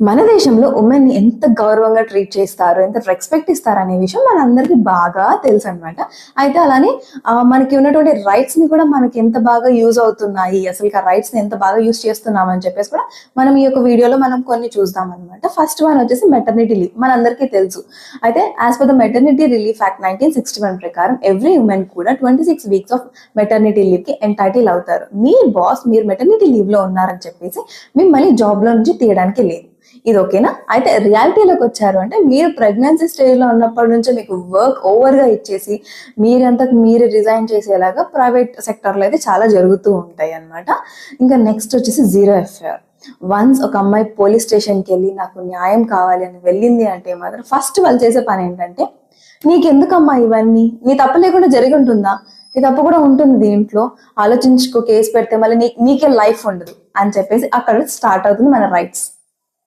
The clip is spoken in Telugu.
మన దేశంలో ఉమెన్ ని ఎంత గౌరవంగా ట్రీట్ చేస్తారు, ఎంత రెస్పెక్ట్ ఇస్తారు అనే విషయం మనందరికీ బాగా తెలుసు అనమాట. అయితే అలానే మనకి ఉన్నటువంటి రైట్స్ ని కూడా మనకి ఎంత బాగా యూజ్ అవుతున్నాయి, అసలు ఆ రైట్స్ ని ఎంత బాగా యూజ్ చేస్తున్నాం అని చెప్పేసి కూడా మనం ఈ యొక్క వీడియోలో మనం కొన్ని చూద్దాం అనమాట. ఫస్ట్ వన్ వచ్చేసి మెటర్నిటీ లీవ్. మనందరికీ తెలుసు. అయితే as per the maternity relief act 1961 ప్రకారం ఎవ్రీ ఉమెన్ కూడా 26 వీక్స్ ఆఫ్ మెటర్నిటీ లీవ్ కి ఎంటైటిల్ అవుతారు. మీ బాస్ మీరు మెటర్నిటీ లీవ్ లో ఉన్నారని చెప్పేసి మిమ్మల్ని జాబ్ లో నుంచి తీయడానికి లేదు. ఇది ఓకేనా? అయితే రియాలిటీలోకి వచ్చారు అంటే మీరు ప్రెగ్నెన్సీ స్టేజ్ లో ఉన్నప్పటి నుంచే మీకు వర్క్ ఓవర్ గా ఇచ్చేసి మీరంతకు మీరు రిజైన్ చేసేలాగా ప్రైవేట్ సెక్టర్ లో అయితే చాలా జరుగుతూ ఉంటాయి అన్నమాట. ఇంకా నెక్స్ట్ వచ్చేసి జీరో ఎఫ్ఐఆర్. వన్స్ ఒక అమ్మాయి పోలీస్ స్టేషన్కి వెళ్ళి నాకు న్యాయం కావాలి అని వెళ్ళింది అంటే మాత్రం ఫస్ట్ వాళ్ళు చేసే పని ఏంటంటే, నీకెందుకమ్మా ఇవన్నీ, నీ తప్పు లేకుండా జరిగి ఉంటుందా, నీ తప్పు కూడా ఉంటుంది దీంట్లో, ఆలోచించుకో, కేసు పెడితే మళ్ళీ నీకే లైఫ్ ఉండదు అని చెప్పేసి అక్కడ స్టార్ట్ అవుతుంది మన రైట్స్.